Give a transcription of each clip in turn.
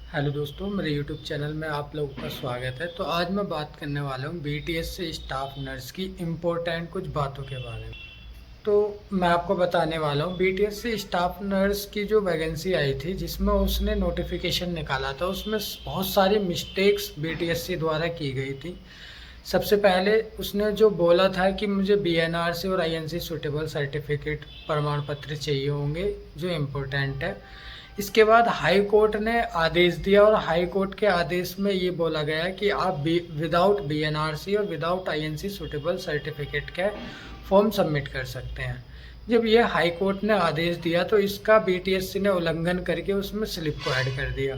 Hello दोस्तों, मेरे YouTube channel में आप लोगों का स्वागत है। तो आज मैं बात करने वाला हूँ बीटीएस से स्टाफ नर्स की इम्पोर्टेंट कुछ बातों के बारे में। तो मैं आपको बताने वाला हूँ बीटीएस से स्टाफ नर्स की जो वैकेंसी आई थी, जिसमें उसने नोटिफिकेशन निकाला था, उसमें बहुत सारी मिस्टेक्स बीटीएससी द्वारा की गई थी। सबसे पहले उसने जो बोला था कि मुझे बीएनआरसी और आईएनसी सूटेबल सर्टिफिकेट प्रमाण पत्र चाहिए होंगे, जो इम्पोर्टेंट है। इसके बाद हाई कोर्ट ने आदेश दिया और हाई कोर्ट के आदेश में ये बोला गया कि आप विदाउट बीएनआरसी और विदाउट आईएनसी सूटेबल सर्टिफिकेट का फॉर्म सबमिट कर सकते हैं। जब ये हाई कोर्ट ने आदेश दिया तो इसका बीटीएससी ने उल्लंघन करके उसमें स्लिप को ऐड कर दिया।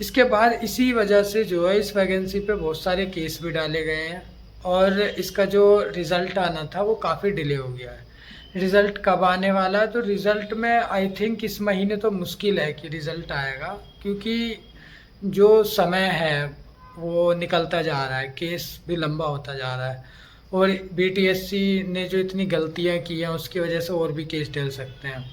इसके बाद इसी वजह से जो है इस वैकेंसी पे बहुत सारे केस भी डाले गए हैं और इसका जो रिज़ल्ट आना था वो काफ़ी डिले हो गया है। रिज़ल्ट कब आने वाला है? तो रिज़ल्ट में आई थिंक इस महीने तो मुश्किल है कि रिज़ल्ट आएगा, क्योंकि जो समय है वो निकलता जा रहा है, केस भी लंबा होता जा रहा है और बीटीएससी ने जो इतनी गलतियां की हैं उसकी वजह से और भी केस डल सकते हैं।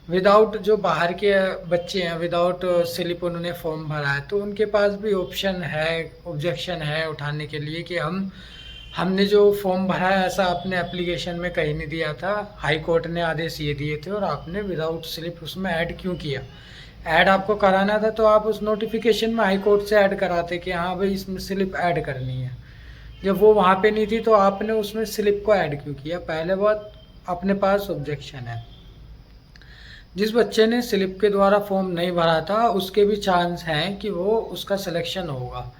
विदाउट जो बाहर के बच्चे हैं, विदाउट स्लिप उन्होंने फॉर्म भरा है, तो उनके पास भी ऑप्शन है, ऑब्जेक्शन है उठाने के लिए कि हमने जो फॉर्म भरा है ऐसा आपने एप्लीकेशन में कहीं नहीं दिया था, हाई कोर्ट ने आदेश ये दिए थे और आपने विदाउट स्लिप उसमें ऐड क्यों किया। ऐड आपको कराना था तो आप उस नोटिफिकेशन में हाई कोर्ट से ऐड कराते कि हाँ भाई इसमें स्लिप ऐड करनी है। जब वो वहाँ पे नहीं थी तो आपने उसमें स्लिप को ऐड क्यों किया? पहले बात, अपने पास ऑब्जेक्शन है। जिस बच्चे ने स्लिप के द्वारा फॉर्म नहीं भरा था उसके भी चांस हैं कि वो उसका सिलेक्शन होगा।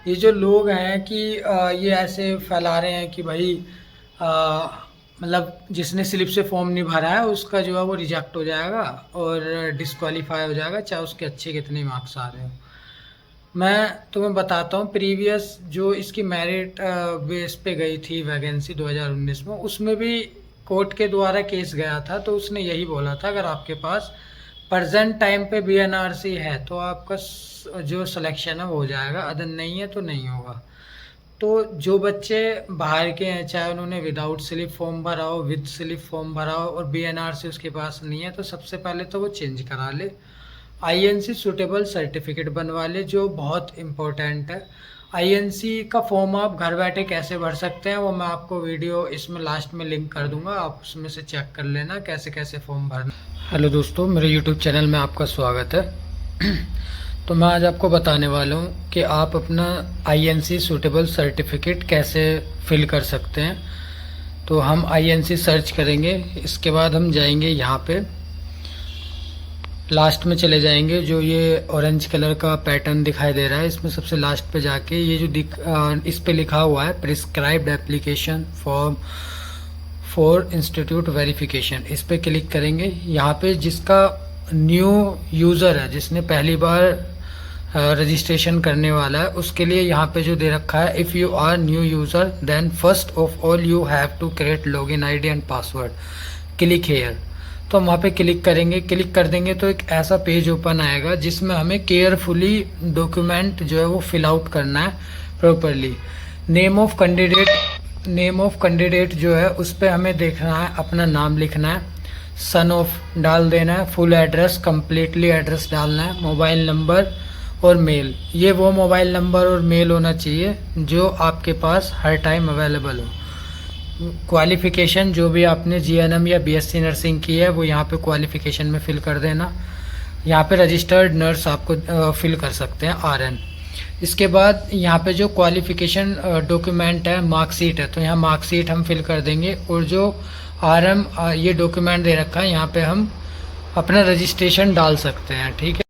ये जो लोग हैं कि ये ऐसे फैला रहे हैं कि भाई मतलब जिसने स्लिप से फॉर्म नहीं भरा है उसका जो है वो रिजेक्ट हो जाएगा और डिस्क्वालीफाई हो जाएगा, चाहे उसके अच्छे कितने मार्क्स आ रहे हो। मैं तुम्हें बताता हूँ, प्रीवियस जो इसकी मेरिट बेस पे गई थी वैकेंसी 2019 में, उसमें भी कोर्ट के द्वारा केस गया था। तो उसने यही बोला था अगर आपके पास प्रेजेंट टाइम पे बीएनआरसी है तो आपका जो सिलेक्शन है वो हो जाएगा, अदर नहीं है तो नहीं होगा। तो जो बच्चे बाहर के हैं, चाहे उन्होंने विदाउट स्लिप फॉर्म भरा हो, विद स्लिप फॉर्म भरा हो और बीएनआरसी उसके पास नहीं है, तो सबसे पहले तो वो चेंज करा ले, आईएनसी सूटेबल सर्टिफिकेट बनवा ले, जो बहुत इम्पोर्टेंट है। आईएनसी का फॉर्म आप घर बैठे कैसे भर सकते हैं वो मैं आपको वीडियो इसमें लास्ट में लिंक कर दूंगा, आप उसमें से चेक कर लेना कैसे कैसे फॉर्म भरना। हेलो दोस्तों, मेरे यूट्यूब चैनल में आपका स्वागत है। तो मैं आज आपको बताने वाला हूँ कि आप अपना आईएनसी सूटेबल सर्टिफिकेट कैसे फिल कर सकते हैं। तो हम आईएनसी सर्च करेंगे, इसके बाद हम जाएंगे यहाँ पे लास्ट में चले जाएंगे, जो ये ऑरेंज कलर का पैटर्न दिखाई दे रहा है इसमें सबसे लास्ट पे जाके ये जो इस पे लिखा हुआ है prescribed application form for institute verification, इस पे क्लिक करेंगे। यहाँ पे जिसका न्यू यूज़र है, जिसने पहली बार रजिस्ट्रेशन करने वाला है, उसके लिए यहाँ पे जो दे रखा है, if you are new user then first of all you have to create login ID and password, click here. तो हम वहाँ पे क्लिक करेंगे, क्लिक कर देंगे तो एक ऐसा पेज ओपन आएगा जिसमें हमें केयरफुली डॉक्यूमेंट जो है वो फिल आउट करना है प्रॉपरली। नेम ऑफ कैंडिडेट जो है उस पर हमें देखना है, अपना नाम लिखना है, सन ऑफ डाल देना है, फुल एड्रेस कंप्लीटली एड्रेस डालना है, मोबाइल नंबर और मेल। ये वो मोबाइल नंबर और मेल होना चाहिए जो आपके पास हर टाइम अवेलेबल हो। क्वालिफिकेशन जो भी आपने जीएनएम या बीएससी नर्सिंग की है वो यहाँ पे क्वालिफिकेशन में फिल कर देना। यहाँ पे रजिस्टर्ड नर्स आपको फिल कर सकते हैं, आरएन। इसके बाद यहाँ पे जो क्वालिफिकेशन डॉक्यूमेंट है, मार्कशीट है, तो यहाँ मार्कशीट हम फिल कर देंगे। और जो आरएम ये डॉक्यूमेंट दे रखा है यहाँ पे हम अपना रजिस्ट्रेशन डाल सकते हैं, ठीक है।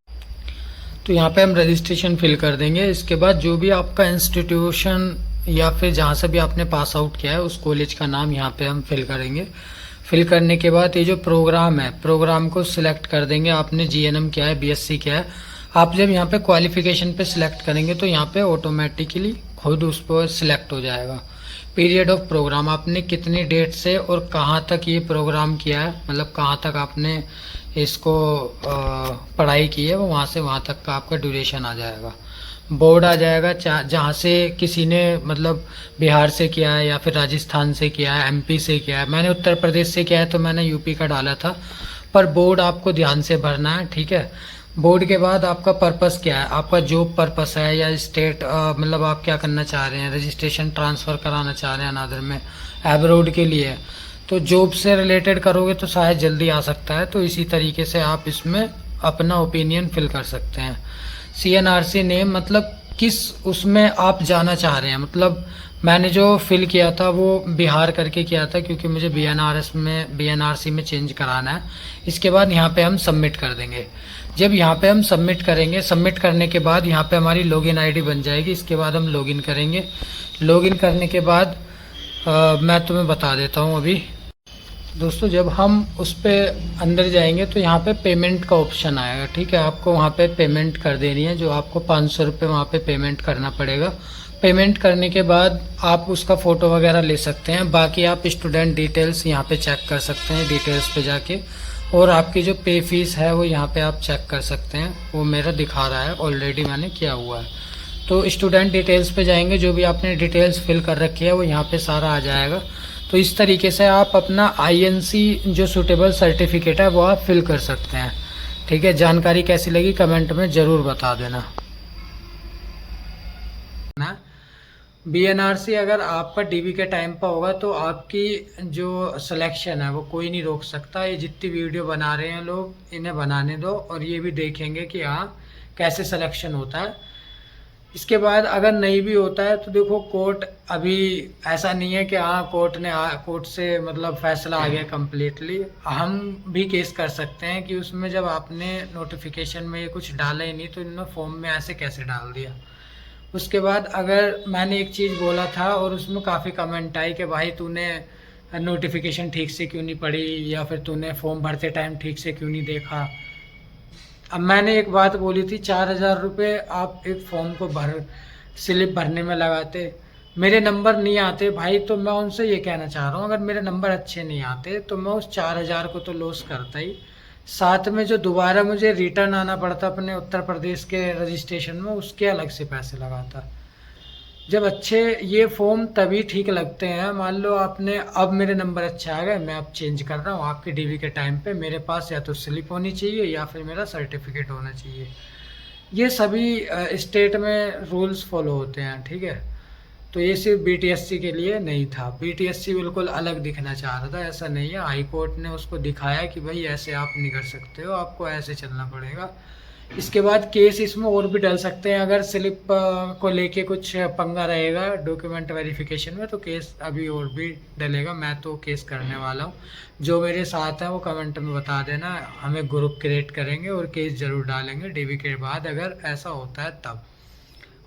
तो यहाँ पे हम रजिस्ट्रेशन फिल कर देंगे। इसके बाद जो भी आपका इंस्टीट्यूशन या फिर जहाँ से भी आपने पास आउट किया है उस कॉलेज का नाम यहाँ पे हम फिल करेंगे। फिल करने के बाद ये जो प्रोग्राम है, प्रोग्राम को सिलेक्ट कर देंगे। आपने जीएनएम किया है, बीएससी किया है, आप जब यहाँ पे क्वालिफिकेशन पे सिलेक्ट करेंगे तो यहाँ पे ऑटोमेटिकली खुद उस पर सिलेक्ट हो जाएगा। पीरियड ऑफ प्रोग्राम, आपने कितनी डेट से और कहाँ तक ये प्रोग्राम किया है, मतलब कहाँ तक आपने इसको पढ़ाई की है, वो वहाँ से वहाँ तक का आपका ड्यूरेशन आ जाएगा। बोर्ड आ जाएगा, जहाँ से किसी ने मतलब बिहार से किया है या फिर राजस्थान से किया है, एमपी से किया है। मैंने उत्तर प्रदेश से किया है तो मैंने यूपी का डाला था, पर बोर्ड आपको ध्यान से भरना है, ठीक है। बोर्ड के बाद आपका पर्पस क्या है, आपका जॉब पर्पस है या स्टेट मतलब आप क्या करना चाह रहे हैं, रजिस्ट्रेशन ट्रांसफ़र कराना चाह रहे हैं अनादर में, एब्रोड के लिए। तो जॉब से रिलेटेड करोगे तो शायद जल्दी आ सकता है। तो इसी तरीके से आप इसमें अपना ओपिनियन फिल कर सकते हैं। CNRC नेम मतलब किस उसमें आप जाना चाह रहे हैं। मतलब मैंने जो फिल किया था वो बिहार करके किया था, क्योंकि मुझे BNRC में चेंज कराना है। इसके बाद यहाँ पे हम सबमिट कर देंगे। जब यहाँ पे हम सबमिट करेंगे, सबमिट करने के बाद यहाँ पे हमारी लॉगिन आईडी बन जाएगी। इसके बाद हम लॉगिन करेंगे। लॉगिन करने के बाद मैं तुम्हें बता देता हूँ अभी। दोस्तों जब हम उस पर अंदर जाएंगे तो यहाँ पे पेमेंट का ऑप्शन आएगा। ठीक है, आपको वहाँ पे पेमेंट कर देनी है, जो आपको 500 रुपये वहाँ पे पेमेंट करना पड़ेगा। पेमेंट करने के बाद आप उसका फ़ोटो वगैरह ले सकते हैं। बाकी आप स्टूडेंट डिटेल्स यहाँ पे चेक कर सकते हैं डिटेल्स पे जाके, और आपकी जो पे फीस है वो यहाँ पे आप चेक कर सकते हैं। वो मेरा दिखा रहा है, ऑलरेडी मैंने किया हुआ है। तो स्टूडेंट डिटेल्स पे जाएंगे, जो भी आपने डिटेल्स फिल कर रखी है वो यहाँ पे सारा आ जाएगा। तो इस तरीके से आप अपना INC जो सूटेबल सर्टिफिकेट है वो आप फिल कर सकते हैं। ठीक है, जानकारी कैसी लगी कमेंट में ज़रूर बता देना। BNRC अगर आपका DB के टाइम पर होगा तो आपकी जो सिलेक्शन है वो कोई नहीं रोक सकता। ये जितनी वीडियो बना रहे हैं लोग, इन्हें बनाने दो और ये भी देखेंगे कि हाँ कैसे सिलेक्शन होता है। इसके बाद अगर नहीं भी होता है तो देखो, कोर्ट अभी ऐसा नहीं है कि हाँ कोर्ट से मतलब फैसला आ गया कम्प्लीटली। हम भी केस कर सकते हैं कि उसमें जब आपने नोटिफिकेशन में ये कुछ डाला ही नहीं तो इन्होंने फॉर्म में ऐसे कैसे डाल दिया। उसके बाद अगर मैंने एक चीज़ बोला था और उसमें काफ़ी कमेंट आई कि भाई तूने नोटिफिकेशन ठीक से क्यों नहीं पढ़ी, या फिर तूने फॉर्म भरते टाइम ठीक से क्यों नहीं देखा। अब मैंने एक बात बोली थी, 4,000 रुपये आप एक फॉर्म को स्लिप भरने में लगाते, मेरे नंबर नहीं आते भाई। तो मैं उनसे ये कहना चाह रहा हूँ, अगर मेरे नंबर अच्छे नहीं आते तो मैं उस 4,000 को तो लॉस करता ही, साथ में जो दोबारा मुझे रिटर्न आना पड़ता अपने उत्तर प्रदेश के रजिस्ट्रेशन में, उसके अलग से पैसे लगाता। जब अच्छे ये फॉर्म तभी ठीक लगते हैं, मान लो आपने अब मेरे नंबर अच्छे आ गए, मैं अब चेंज कर रहा हूँ, आपके DB के टाइम पे मेरे पास या तो स्लिप होनी चाहिए या फिर मेरा सर्टिफिकेट होना चाहिए। ये सभी स्टेट में रूल्स फॉलो होते हैं। ठीक है, तो ये सिर्फ BTSC के लिए नहीं था। BTSC बिल्कुल अलग दिखना चाह रहा था, ऐसा नहीं है। हाई कोर्ट ने उसको दिखाया कि भाई ऐसे आप नहीं कर सकते हो, आपको ऐसे चलना पड़ेगा। इसके बाद केस इसमें और भी डल सकते हैं। अगर स्लिप को लेके कुछ पंगा रहेगा डॉक्यूमेंट वेरिफिकेशन में तो केस अभी और भी डलेगा। मैं तो केस करने वाला हूँ। जो मेरे साथ हैं वो कमेंट में बता देना, हमें ग्रुप क्रिएट करेंगे और केस ज़रूर डालेंगे DB के बाद, अगर ऐसा होता है तब।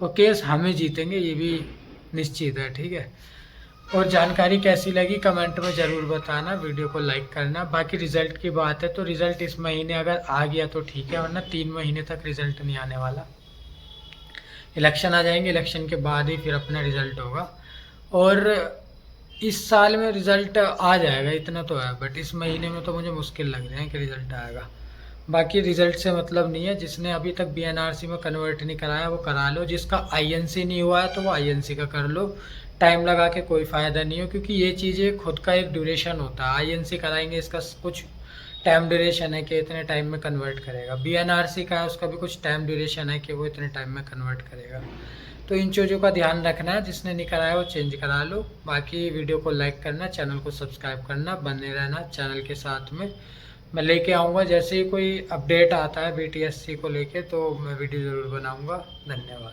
और केस हमें जीतेंगे, ये भी निश्चित है। ठीक है, और जानकारी कैसी लगी कमेंट में ज़रूर बताना, वीडियो को लाइक करना। बाकी रिज़ल्ट की बात है तो रिज़ल्ट इस महीने अगर आ गया तो ठीक है, वरना 3 महीने तक रिज़ल्ट नहीं आने वाला। इलेक्शन आ जाएंगे, इलेक्शन के बाद ही फिर अपना रिज़ल्ट होगा। और इस साल में रिज़ल्ट आ जाएगा इतना तो है, बट इस महीने में तो मुझे मुश्किल लग रहा है कि रिज़ल्ट आएगा। बाकी रिज़ल्ट से मतलब नहीं है, जिसने अभी तक BNRC में कन्वर्ट नहीं कराया वो करा लो, जिसका INC नहीं हुआ है तो वो INC का कर लो। टाइम लगा के कोई फ़ायदा नहीं हो, क्योंकि ये चीज़ें खुद का एक ड्यूरेशन होता है। INC कराएंगे, इसका कुछ टाइम ड्यूरेशन है कि इतने टाइम में कन्वर्ट करेगा। BNRC का है, उसका भी कुछ टाइम ड्यूरेशन है कि वो इतने टाइम में कन्वर्ट करेगा। तो इन चीज़ों का ध्यान रखना है, जिसने नहीं कराया वो चेंज करा लो। बाकी वीडियो को लाइक करना, चैनल को सब्सक्राइब करना, बने रहना चैनल के साथ में। मैं लेके आऊँगा जैसे ही कोई अपडेट आता है BTSC को लेके तो मैं वीडियो ज़रूर बनाऊँगा। धन्यवाद।